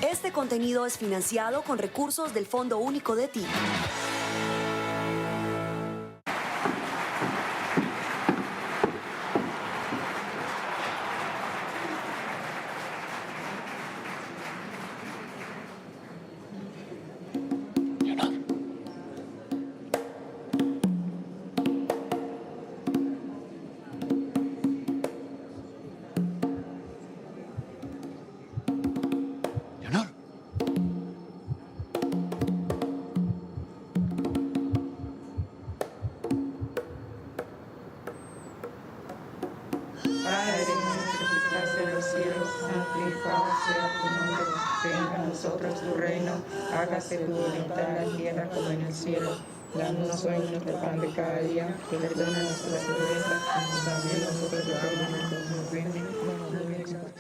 Este contenido es financiado con recursos del Fondo Único de Ti. Leonor. Padre nuestro que estás en los cielos, santificado sea tu nombre. Venga a nosotros tu reino, hágase tu voluntad en la tierra como en el cielo. Danos hoy nuestro pan de cada día, perdona nuestras ofensas, como también nosotros perdonamos a los que nos ofenden. No nos dejes caer.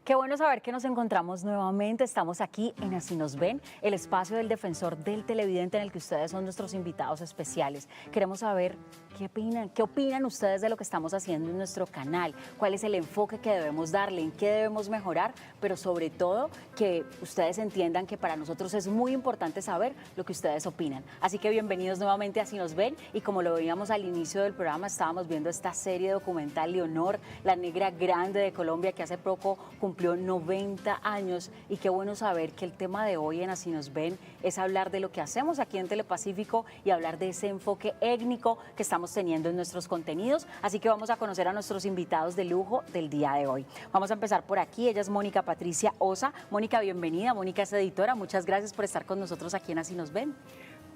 Qué bueno saber que nos encontramos nuevamente. Estamos aquí en Así nos ven, el espacio del defensor del televidente en el que ustedes son nuestros invitados especiales. Queremos saber qué opinan ustedes de lo que estamos haciendo en nuestro canal, cuál es el enfoque que debemos darle, en qué debemos mejorar, pero sobre todo que ustedes entiendan que para nosotros es muy importante saber lo que ustedes opinan. Así que bienvenidos nuevamente a Así nos ven, y como lo veíamos al inicio del programa, estábamos viendo esta serie documental Leonor, la negra grande de Colombia, que hace poco cumplió 90 años, y qué bueno saber que el tema de hoy en Así nos ven es hablar de lo que hacemos aquí en Telepacífico y hablar de ese enfoque étnico que estamos teniendo en nuestros contenidos. Así que vamos a conocer a nuestros invitados de lujo del día de hoy. Vamos a empezar por aquí. Ella es Mónica Patricia Osa. Mónica, bienvenida. Mónica es editora. Muchas gracias por estar con nosotros aquí en Así nos ven.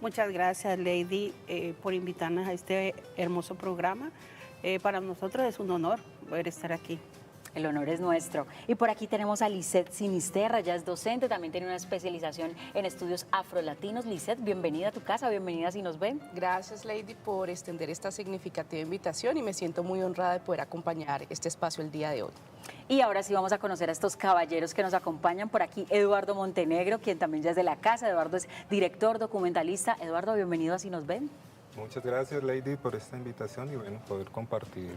Muchas gracias, Lady, por invitarnos a este hermoso programa. Para nosotros es un honor poder estar aquí. El honor es nuestro. Y por aquí tenemos a Lisette Sinisterra, ella es docente, también tiene una especialización en estudios afrolatinos. Lisette, bienvenida a tu casa, bienvenida Si nos ven. Gracias, Lady, por extender esta significativa invitación, y me siento muy honrada de poder acompañar este espacio el día de hoy. Y ahora sí vamos a conocer a estos caballeros que nos acompañan. Por aquí Eduardo Montenegro, quien también ya es de la casa. Eduardo es director, documentalista. Eduardo, bienvenido a Si nos ven. Muchas gracias, Lady, por esta invitación y bueno, poder compartir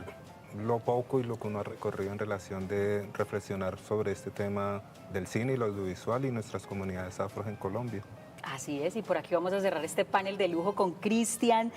lo poco y lo que uno ha recorrido en relación de reflexionar sobre este tema del cine y lo audiovisual y nuestras comunidades afros en Colombia. Así es, y por aquí vamos a cerrar este panel de lujo con Cristian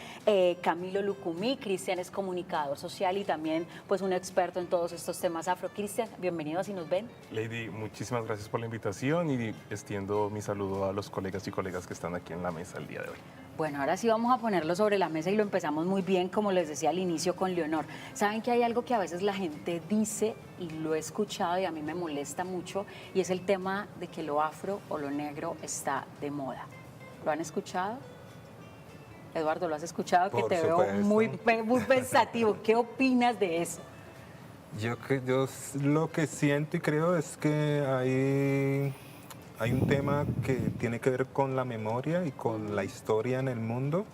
Camilo Lucumí. Cristian es comunicador social y también pues un experto en todos estos temas afro. Cristian, bienvenido a Si nos ven. Lady, muchísimas gracias por la invitación y extiendo mi saludo a los colegas y colegas que están aquí en la mesa el día de hoy. Bueno, ahora sí vamos a ponerlo sobre la mesa y lo empezamos muy bien, como les decía al inicio, con Leonor. Saben que hay algo que a veces la gente dice, y lo he escuchado y a mí me molesta mucho, y es el tema de que lo afro o lo negro está de moda. ¿Lo han escuchado? Eduardo, ¿lo has escuchado? Por que te veo muy pensativo. ¿Qué opinas de eso? Yo lo que siento y creo es que hay un tema que tiene que ver con la memoria y con la historia en el mundo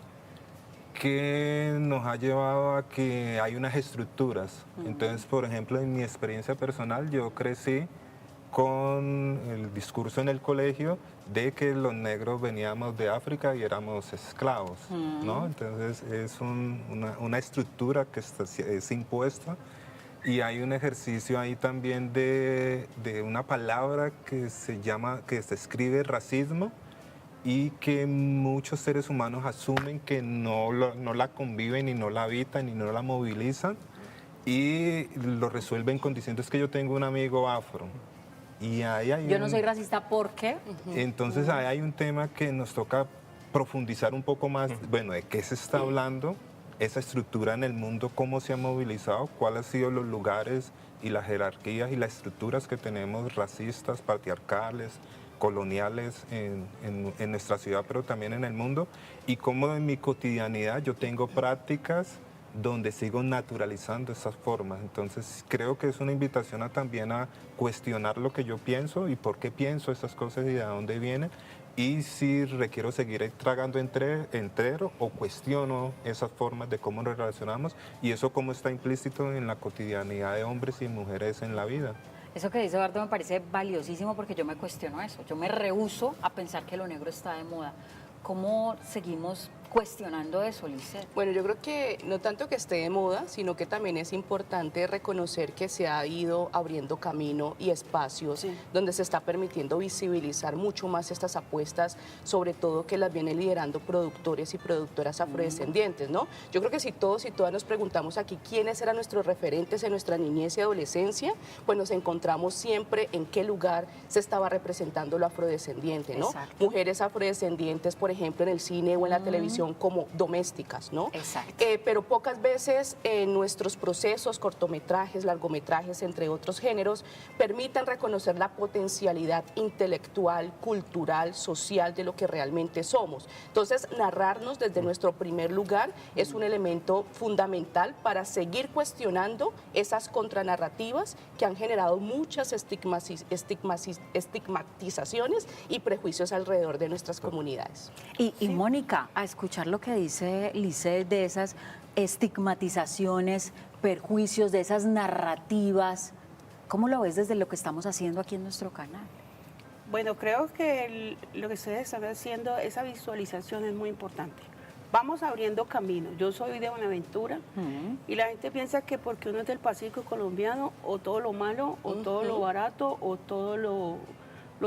que nos ha llevado a que hay unas estructuras. Entonces, por ejemplo, en mi experiencia personal, yo crecí con el discurso en el colegio de que los negros veníamos de África y éramos esclavos, ¿no? Entonces, es una estructura que es impuesta. Y hay un ejercicio ahí también de una palabra que se escribe racismo y que muchos seres humanos asumen que no la conviven y no la habitan y no la movilizan y lo resuelven diciendo es que yo tengo un amigo afro. Y yo no soy racista, ¿por qué? Entonces ahí hay un tema que nos toca profundizar un poco más, bueno, de qué se está hablando, esa estructura en el mundo, cómo se ha movilizado, cuáles han sido los lugares y las jerarquías y las estructuras que tenemos racistas, patriarcales, coloniales en nuestra ciudad, pero también en el mundo, y cómo en mi cotidianidad yo tengo prácticas donde sigo naturalizando esas formas. Entonces creo que es una invitación también a cuestionar lo que yo pienso y por qué pienso esas cosas y de dónde vienen, y si requiero seguir tragando entero o cuestiono esas formas de cómo nos relacionamos y eso cómo está implícito en la cotidianidad de hombres y mujeres en la vida. Eso que dice Eduardo me parece valiosísimo porque yo me cuestiono eso. Yo me rehúso a pensar que lo negro está de moda. ¿Cómo seguimos cuestionando eso, Lisset? Bueno, yo creo que no tanto que esté de moda, sino que también es importante reconocer que se ha ido abriendo camino y espacios donde se está permitiendo visibilizar mucho más estas apuestas, sobre todo que las vienen liderando productores y productoras afrodescendientes, ¿no? Yo creo que si todos y todas nos preguntamos aquí quiénes eran nuestros referentes en nuestra niñez y adolescencia, pues nos encontramos siempre en qué lugar se estaba representando lo afrodescendiente, ¿no? Exacto. Mujeres afrodescendientes, por ejemplo, en el cine o en la televisión, como domésticas, ¿no? Exacto. Pero pocas veces en nuestros procesos, cortometrajes, largometrajes, entre otros géneros, permitan reconocer la potencialidad intelectual, cultural, social de lo que realmente somos. Entonces, narrarnos desde nuestro primer lugar es un elemento fundamental para seguir cuestionando esas contranarrativas que han generado muchas estigmatizaciones y prejuicios alrededor de nuestras comunidades. Y Mónica, a escuchar lo que dice Lisset de esas estigmatizaciones, perjuicios, de esas narrativas, ¿cómo lo ves desde lo que estamos haciendo aquí en nuestro canal? Bueno, creo que lo que ustedes están haciendo, esa visualización es muy importante. Vamos abriendo camino. Yo soy de Buenaventura y la gente piensa que porque uno es del Pacífico colombiano, o todo lo malo, o todo lo barato, o todo lo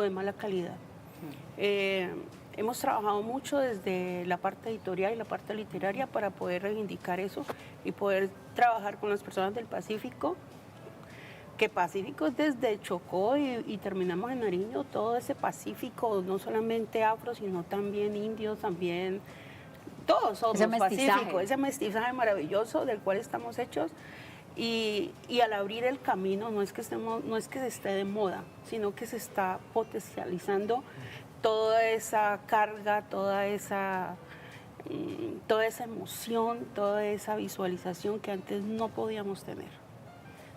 de mala calidad. Hemos trabajado mucho desde la parte editorial y la parte literaria para poder reivindicar eso y poder trabajar con las personas del Pacífico, que Pacífico es desde Chocó y terminamos en Nariño, todo ese Pacífico, no solamente afro, sino también indios, también todos somos Pacífico, ese mestizaje maravilloso del cual estamos hechos. Y al abrir el camino no es que se esté de moda, sino que se está potencializando toda esa carga, toda esa emoción, toda esa visualización que antes no podíamos tener.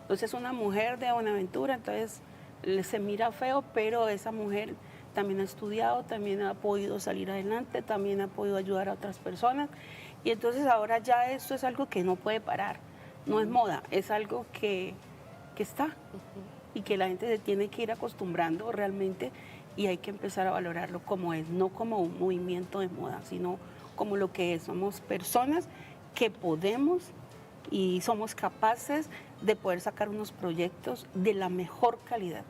Entonces una mujer de Buenaventura, entonces se mira feo, pero esa mujer también ha estudiado, también ha podido salir adelante, también ha podido ayudar a otras personas. Y entonces ahora ya esto es algo que no puede parar, no es moda, es algo que está y que la gente se tiene que ir acostumbrando realmente. Y hay que empezar a valorarlo como es, no como un movimiento de moda, sino como lo que es. Somos personas que podemos y somos capaces de poder sacar unos proyectos de la mejor calidad.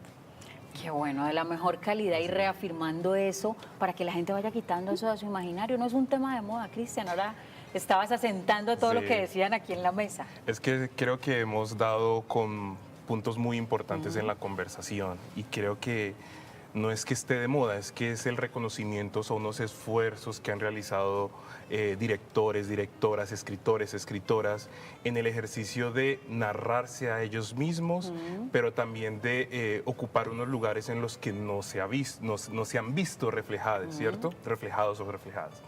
Qué bueno, de la mejor calidad, y reafirmando eso para que la gente vaya quitando eso de su imaginario. No es un tema de moda, Cristian, ahora estabas asentando todo lo que decían aquí en la mesa. Es que creo que hemos dado con puntos muy importantes en la conversación y creo que no es que esté de moda, es que es el reconocimiento, son unos esfuerzos que han realizado directores, directoras, escritores, escritoras en el ejercicio de narrarse a ellos mismos, pero también de ocupar unos lugares en los que no se han visto reflejados, ¿cierto? Reflejados o reflejadas.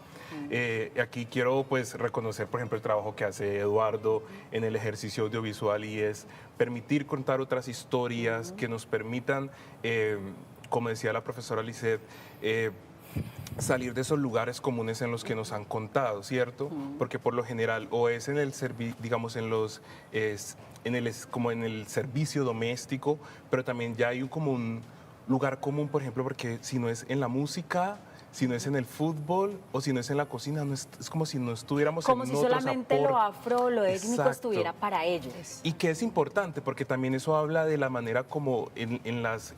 Aquí quiero pues reconocer, por ejemplo, el trabajo que hace Eduardo en el ejercicio audiovisual, y es permitir contar otras historias que nos permitan, como decía la profesora Lisset, salir de esos lugares comunes en los que nos han contado, ¿cierto? Porque por lo general o es en el digamos como en el servicio doméstico, pero también ya hay como un lugar común, por ejemplo, porque si no es en la música, si no es en el fútbol o si no es en la cocina, no es como si no estuviéramos como en si otros solamente aportes. lo afro, lo étnico Exacto. estuviera para ellos. Y que es importante porque también eso habla de la manera como en las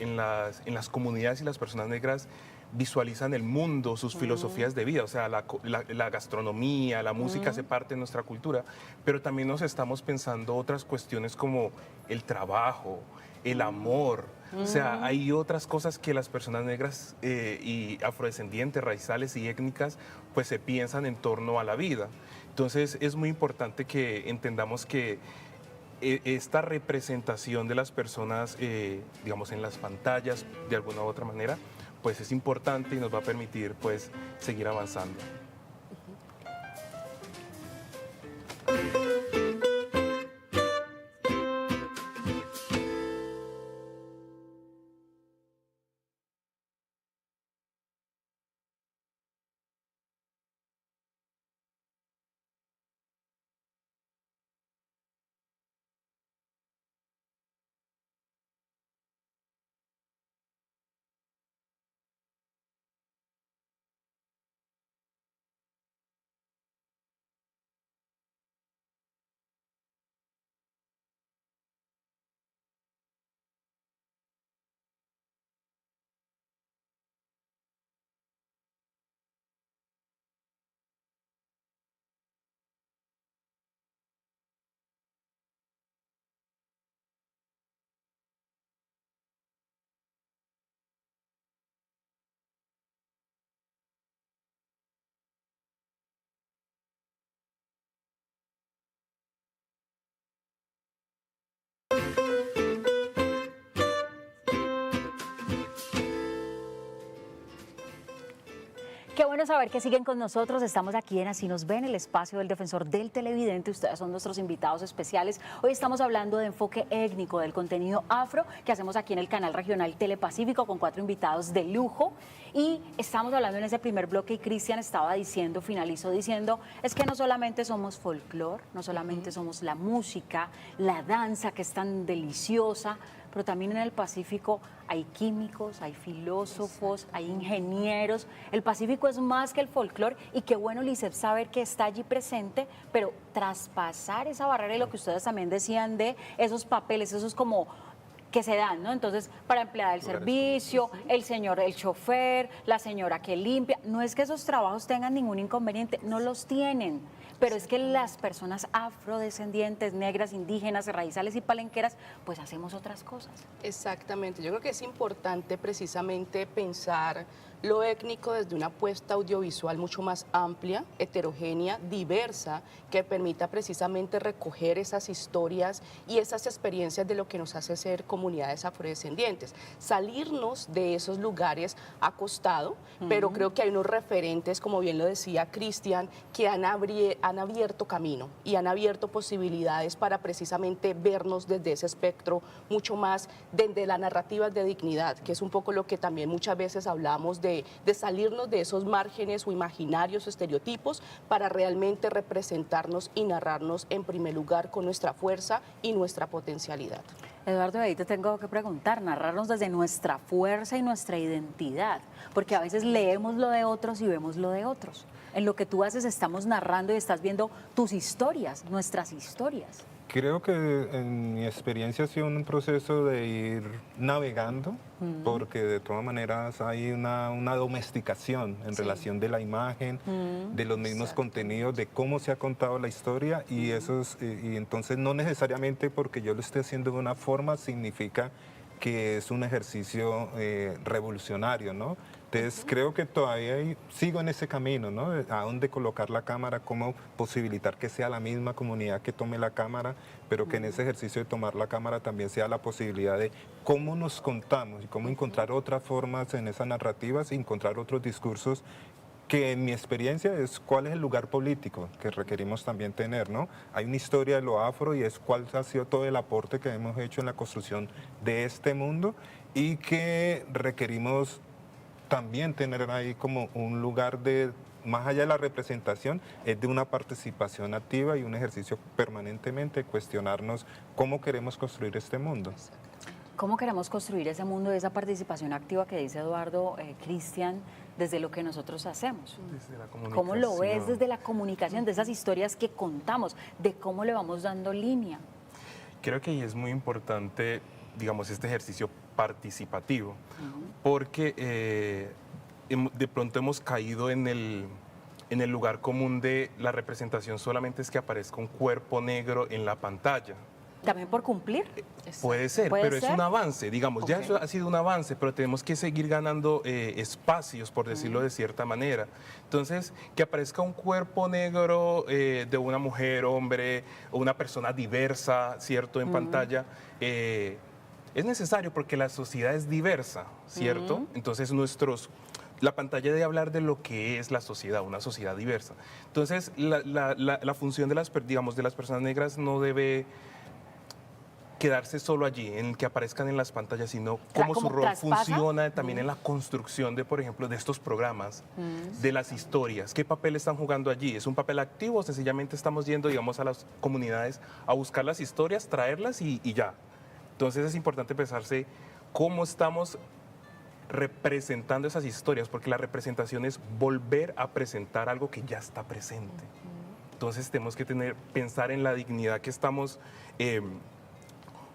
comunidades y las personas negras visualizan el mundo, sus filosofías de vida, o sea, la gastronomía, la música hace parte de nuestra cultura, pero también nos estamos pensando otras cuestiones como el trabajo, el amor. O sea, hay otras cosas que las personas negras y afrodescendientes, raizales y étnicas, pues se piensan en torno a la vida. Entonces es muy importante que entendamos que esta representación de las personas, digamos, en las pantallas, de alguna u otra manera, pues es importante y nos va a permitir, pues, seguir avanzando. Qué bueno saber que siguen con nosotros. Estamos aquí en Así nos ven, el espacio del defensor del televidente. Ustedes son nuestros invitados especiales. Hoy estamos hablando de enfoque étnico, del contenido afro que hacemos aquí en el canal regional Telepacífico con 4 invitados de lujo. Y estamos hablando en ese primer bloque y Cristian estaba diciendo, finalizó diciendo, es que no solamente somos folclore, no solamente somos la música, la danza que es tan deliciosa, pero también en el Pacífico hay químicos, hay filósofos, hay ingenieros. El Pacífico es más que el folclore y qué bueno, Lisset, saber que está allí presente, pero traspasar esa barrera y lo que ustedes también decían de esos papeles, esos como que se dan, ¿no? Entonces, para emplear el servicio, el señor, el chofer, la señora que limpia, no es que esos trabajos tengan ningún inconveniente, no los tienen, pero es que las personas afrodescendientes, negras, indígenas, raizales y palenqueras, pues hacemos otras cosas. Exactamente, yo creo que es importante precisamente pensar lo étnico desde una apuesta audiovisual mucho más amplia, heterogénea, diversa, que permita precisamente recoger esas historias y esas experiencias de lo que nos hace ser comunidades afrodescendientes. Salirnos de esos lugares ha costado, pero creo que hay unos referentes, como bien lo decía Cristian, que han abierto camino y han abierto posibilidades para precisamente vernos desde ese espectro mucho más desde las narrativas de dignidad, que es un poco lo que también muchas veces hablamos de salirnos de esos márgenes o imaginarios o estereotipos para realmente representarnos y narrarnos en primer lugar con nuestra fuerza y nuestra potencialidad. Eduardo, ahí te tengo que preguntar, narrarnos desde nuestra fuerza y nuestra identidad, porque a veces leemos lo de otros y vemos lo de otros. En lo que tú haces estamos narrando y estás viendo tus historias, nuestras historias. Creo que en mi experiencia ha sido un proceso de ir navegando, porque de todas maneras hay una domesticación en relación de la imagen, de los mismos contenidos, de cómo se ha contado la historia, y y entonces no necesariamente porque yo lo esté haciendo de una forma significa que es un ejercicio revolucionario, ¿no? Entonces creo que todavía sigo en ese camino, ¿no? A dónde colocar la cámara, cómo posibilitar que sea la misma comunidad que tome la cámara, pero que en ese ejercicio de tomar la cámara también sea la posibilidad de cómo nos contamos y cómo encontrar otras formas en esas narrativas y encontrar otros discursos que en mi experiencia es cuál es el lugar político que requerimos también tener, ¿no? Hay una historia de lo afro y es cuál ha sido todo el aporte que hemos hecho en la construcción de este mundo y que requerimos también tener ahí como un lugar de, más allá de la representación, es de una participación activa y un ejercicio permanentemente de cuestionarnos cómo queremos construir este mundo. ¿Cómo queremos construir ese mundo de esa participación activa que dice Eduardo, Cristian, desde lo que nosotros hacemos? Desde la comunicación. ¿Cómo lo ves desde la comunicación, de esas historias que contamos, de cómo le vamos dando línea? Creo que ahí es muy importante, digamos, este ejercicio participativo, porque de pronto hemos caído en el lugar común de la representación solamente es que aparezca un cuerpo negro en la pantalla. ¿También por cumplir? Puede ser, pero es un avance, digamos, ya eso ha sido un avance, pero tenemos que seguir ganando espacios, por decirlo de cierta manera. Entonces, que aparezca un cuerpo negro de una mujer, hombre, o una persona diversa, ¿cierto?, en pantalla, es necesario porque la sociedad es diversa, ¿cierto? Entonces, la pantalla debe hablar de lo que es la sociedad, una sociedad diversa. Entonces, la función de las personas negras no debe quedarse solo allí, en que aparezcan en las pantallas, sino cómo su rol funciona también en la construcción de, por ejemplo, de estos programas, de las historias. ¿Qué papel están jugando allí? ¿Es un papel activo o sencillamente estamos yendo, digamos, a las comunidades a buscar las historias, traerlas y ya? Entonces es importante pensarse cómo estamos representando esas historias, porque la representación es volver a presentar algo que ya está presente. Entonces tenemos que pensar en la dignidad que estamos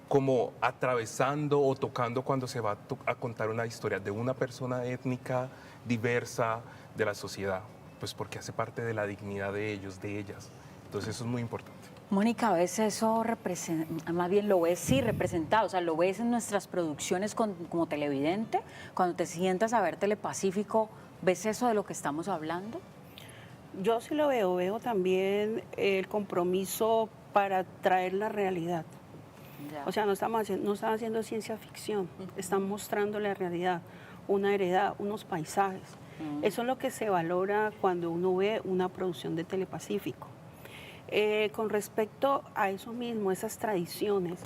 como atravesando o tocando cuando se va a contar una historia de una persona étnica diversa de la sociedad, pues porque hace parte de la dignidad de ellos, de ellas. Entonces eso es muy importante. Mónica, ¿ves eso más bien lo ves representado? O sea, ¿lo ves en nuestras producciones como televidente? Cuando te sientas a ver Telepacífico, ¿ves eso de lo que estamos hablando? Yo sí lo veo también el compromiso para traer la realidad. Ya. O sea, no están haciendo ciencia ficción, están mostrando la realidad. una heredad, unos paisajes. Eso es lo que se valora cuando uno ve una producción de Telepacífico. Con respecto a eso mismo, esas tradiciones,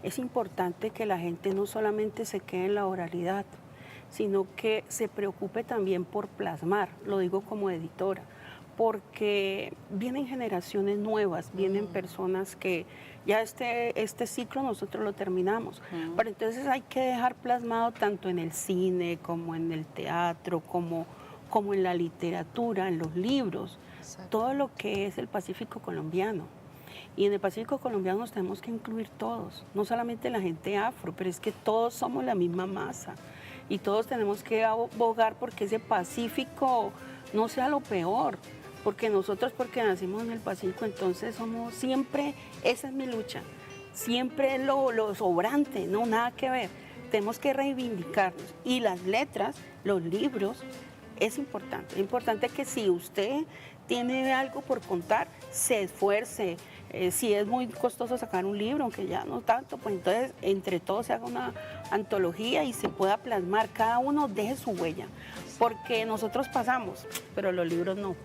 es importante que la gente no solamente se quede en la oralidad, sino que se preocupe también por plasmar, lo digo como editora, porque vienen generaciones nuevas, vienen personas que ya este ciclo nosotros lo terminamos, pero entonces hay que dejar plasmado tanto en el cine como en el teatro, como en la literatura, en los libros, todo lo que es el Pacífico colombiano. Y en el Pacífico colombiano nos tenemos que incluir todos, no solamente la gente afro, pero es que todos somos la misma masa y todos tenemos que abogar porque ese Pacífico no sea lo peor, porque nosotros, porque nacimos en el Pacífico, entonces somos siempre, esa es mi lucha, siempre lo sobrante, no, nada que ver, tenemos que reivindicarnos. Y las letras, los libros, es importante que si usted tiene algo por contar, se esfuerce. Si es muy costoso sacar un libro, aunque ya no tanto, pues entonces entre todos se haga una antología y se pueda plasmar, cada uno deje su huella, porque nosotros pasamos, pero los libros no.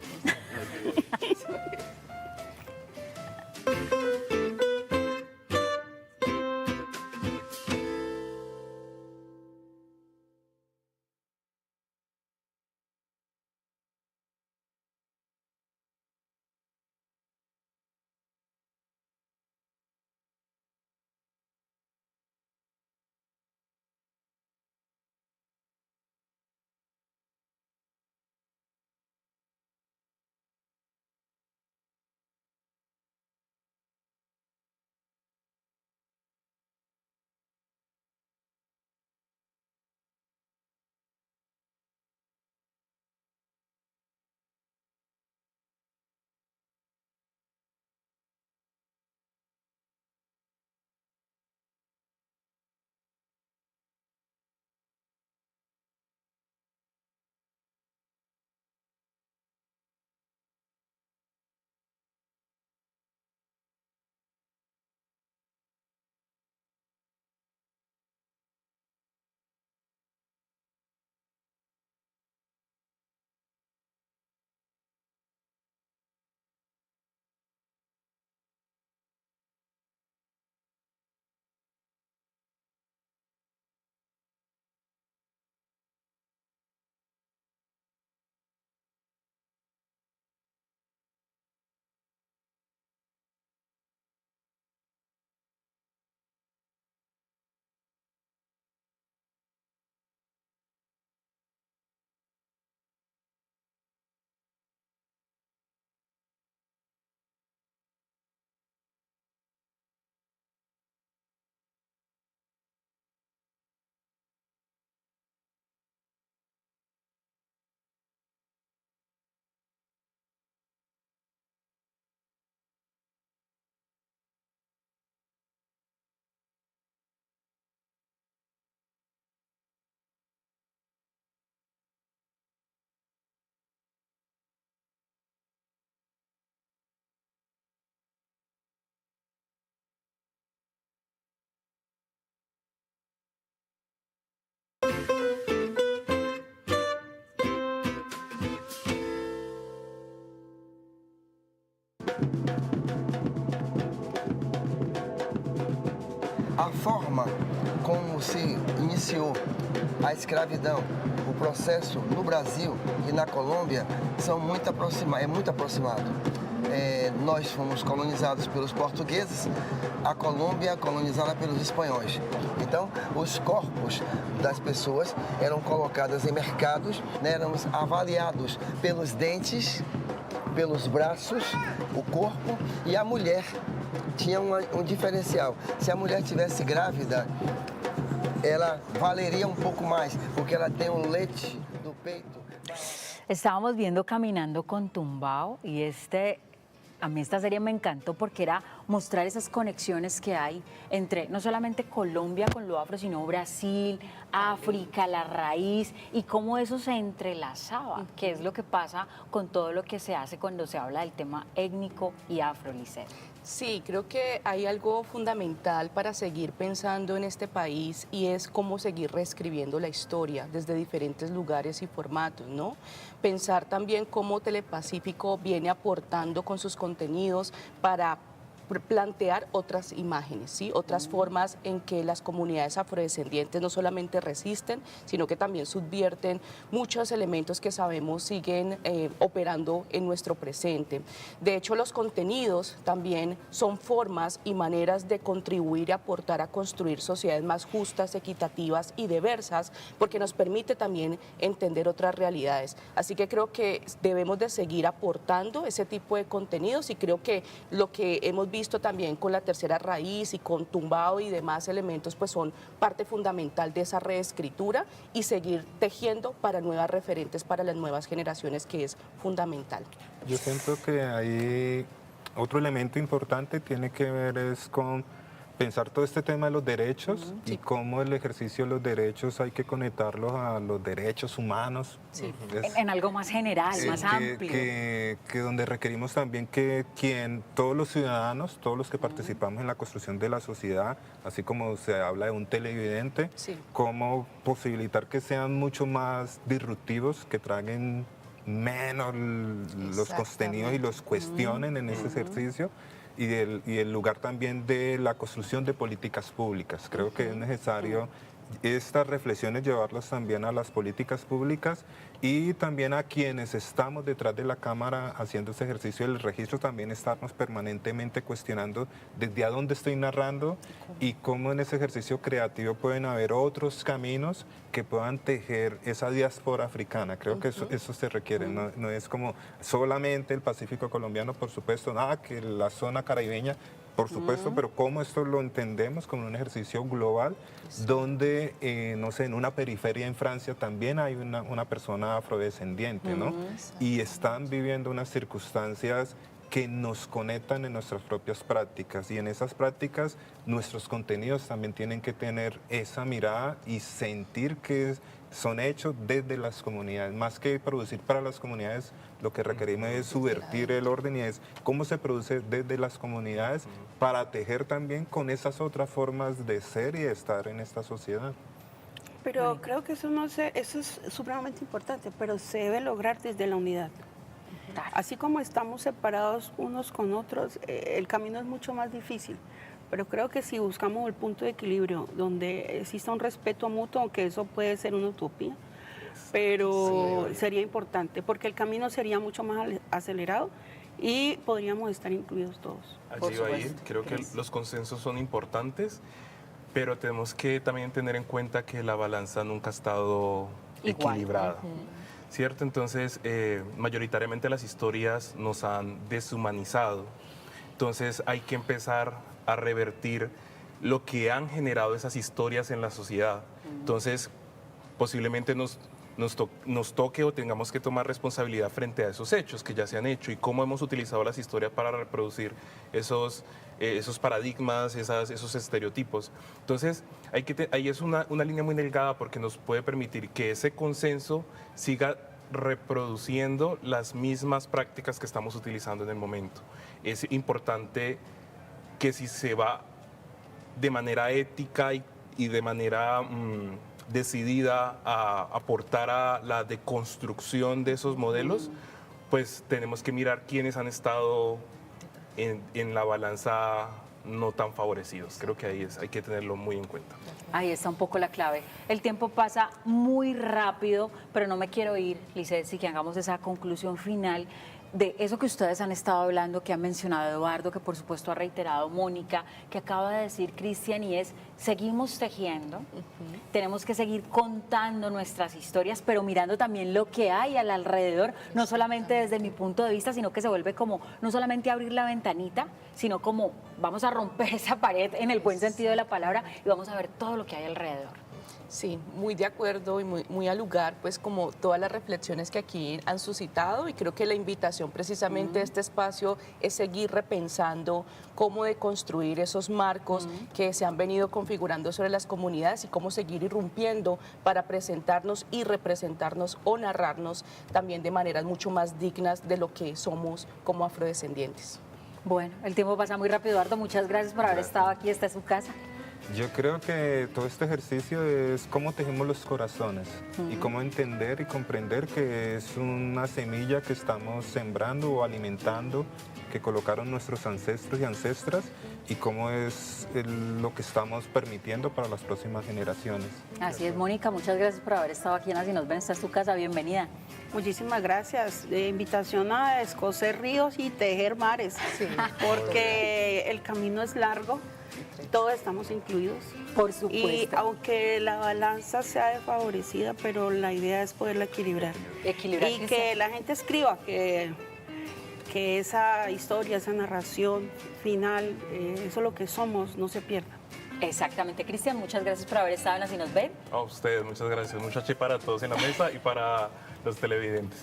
A forma como se iniciou a escravidão, o processo no Brasil e na Colômbia é muito aproximado. Nós fomos colonizados pelos portugueses, a Colômbia colonizada pelos espanhóis. Então, os corpos das pessoas eram colocados em mercados, né, éramos avaliados pelos dentes, pelos braços, o corpo, e a mulher tinha um diferencial. Se a mulher estivesse grávida, ela valeria um pouco mais, porque ela tem um leite do peito. Estábamos viendo Caminando con Tumbao y a mí esta serie me encantó porque era mostrar esas conexiones que hay entre no solamente Colombia con lo afro, sino Brasil, África, la raíz y cómo eso se entrelazaba, que es lo que pasa con todo lo que se hace cuando se habla del tema étnico y afro, Lisset. Sí, creo que hay algo fundamental para seguir pensando en este país y es cómo seguir reescribiendo la historia desde diferentes lugares y formatos, ¿no? Pensar también cómo Telepacífico viene aportando con sus contenidos para plantear otras imágenes, ¿sí? Otras formas en que las comunidades afrodescendientes no solamente resisten, sino que también subvierten muchos elementos que sabemos siguen operando en nuestro presente. De hecho, los contenidos también son formas y maneras de contribuir y aportar a construir sociedades más justas, equitativas y diversas, porque nos permite también entender otras realidades. Así que creo que debemos de seguir aportando ese tipo de contenidos y creo que lo que hemos visto también con la tercera raíz y con Tumbao y demás elementos pues son parte fundamental de esa reescritura y seguir tejiendo para nuevas referentes para las nuevas generaciones, que es fundamental. Yo siento que hay otro elemento importante, tiene que ver es con pensar todo este tema de los derechos y cómo el ejercicio de los derechos hay que conectarlos a los derechos humanos. Sí. En algo más general, más amplio. Que donde requerimos también que todos los ciudadanos, todos los que participamos en la construcción de la sociedad, así como se habla de un televidente, cómo posibilitar que sean mucho más disruptivos, que traigan menos los contenidos y los cuestionen en ese ejercicio. Y el lugar también de la construcción de políticas públicas. Creo que es necesario estas reflexiones llevarlas también a las políticas públicas y también a quienes estamos detrás de la cámara haciendo ese ejercicio del registro, también estarnos permanentemente cuestionando desde a dónde estoy narrando y cómo en ese ejercicio creativo pueden haber otros caminos que puedan tejer esa diáspora africana. Creo que eso se requiere, no es como solamente el Pacífico colombiano, por supuesto, que la zona caribeña, por supuesto, pero cómo esto lo entendemos como un ejercicio global, donde, no sé, en una periferia en Francia también hay una persona afrodescendiente, ¿no? Y están viviendo unas circunstancias que nos conectan en nuestras propias prácticas y en esas prácticas nuestros contenidos también tienen que tener esa mirada y sentir que son hechos desde las comunidades, más que producir para las comunidades, lo que requerimos es subvertir el orden y es cómo se produce desde las comunidades para tejer también con esas otras formas de ser y de estar en esta sociedad. Pero creo que eso es supremamente importante, pero se debe lograr desde la unidad. Así como estamos separados unos con otros, el camino es mucho más difícil. Pero creo que si buscamos el punto de equilibrio donde exista un respeto mutuo, aunque eso puede ser una utopía, pero sería importante porque el camino sería mucho más acelerado y podríamos estar incluidos todos. Allí va a ir. Creo que los consensos son importantes, pero tenemos que también tener en cuenta que la balanza nunca ha estado equilibrada. ¿Cierto? Entonces, mayoritariamente las historias nos han deshumanizado. Entonces, hay que empezar a revertir lo que han generado esas historias en la sociedad. Entonces, posiblemente nos toque o tengamos que tomar responsabilidad frente a esos hechos que ya se han hecho y cómo hemos utilizado las historias para reproducir esos paradigmas, esos estereotipos. Entonces, ahí es una línea muy delgada porque nos puede permitir que ese consenso siga reproduciendo las mismas prácticas que estamos utilizando en el momento. Es importante que si se va de manera ética y de manera decidida a aportar a la deconstrucción de esos modelos, pues tenemos que mirar quiénes han estado en la balanza no tan favorecidos. Creo que ahí hay que tenerlo muy en cuenta. Ahí está un poco la clave. El tiempo pasa muy rápido, pero no me quiero ir, Lisset, si que hagamos esa conclusión final de eso que ustedes han estado hablando, que ha mencionado Eduardo, que por supuesto ha reiterado Mónica, que acaba de decir Cristian, y es, seguimos tejiendo, tenemos que seguir contando nuestras historias, pero mirando también lo que hay al alrededor, no solamente desde mi punto de vista, sino que se vuelve como, no solamente abrir la ventanita, sino como vamos a romper esa pared en el buen sentido de la palabra y vamos a ver todo lo que hay alrededor. Sí, muy de acuerdo y muy al lugar, pues como todas las reflexiones que aquí han suscitado, y creo que la invitación precisamente de este espacio es seguir repensando cómo deconstruir esos marcos que se han venido configurando sobre las comunidades y cómo seguir irrumpiendo para presentarnos y representarnos o narrarnos también de maneras mucho más dignas de lo que somos como afrodescendientes. Bueno, el tiempo pasa muy rápido, Eduardo. Muchas gracias por haber estado aquí. Esta es su casa. Yo creo que todo este ejercicio es cómo tejemos los corazones y cómo entender y comprender que es una semilla que estamos sembrando o alimentando, que colocaron nuestros ancestros y ancestras, y cómo es lo que estamos permitiendo para las próximas generaciones. Así es, Mónica, muchas gracias por haber estado aquí en Así Nos Ven. Esta es tu casa, bienvenida. Muchísimas gracias. Invitación a escocer ríos y tejer mares, porque el camino es largo, todos estamos incluidos. Por supuesto. Y aunque la balanza sea desfavorecida, pero la idea es poderla equilibrar. Y que la gente escriba, que esa historia, esa narración final, eso es lo que somos, no se pierda. Exactamente, Cristian, muchas gracias por haber estado en Así Nos Ven. A ustedes, muchas gracias. Mucha chi para todos en la mesa y para los televidentes.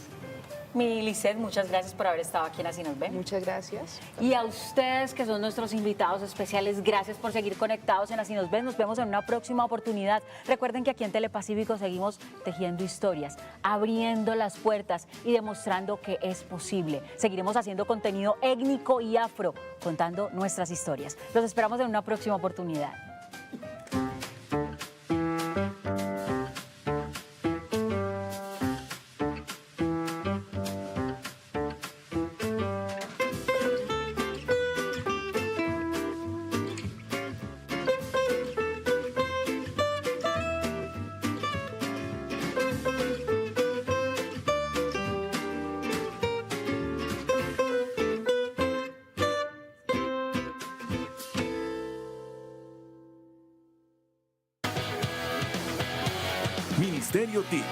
Mi Lisset, muchas gracias por haber estado aquí en Así Nos Ven. Muchas gracias. Y a ustedes que son nuestros invitados especiales, gracias por seguir conectados en Así Nos Ven. Nos vemos en una próxima oportunidad. Recuerden que aquí en Telepacífico seguimos tejiendo historias, abriendo las puertas y demostrando que es posible. Seguiremos haciendo contenido étnico y afro, contando nuestras historias. Los esperamos en una próxima oportunidad. Ministerio TIC,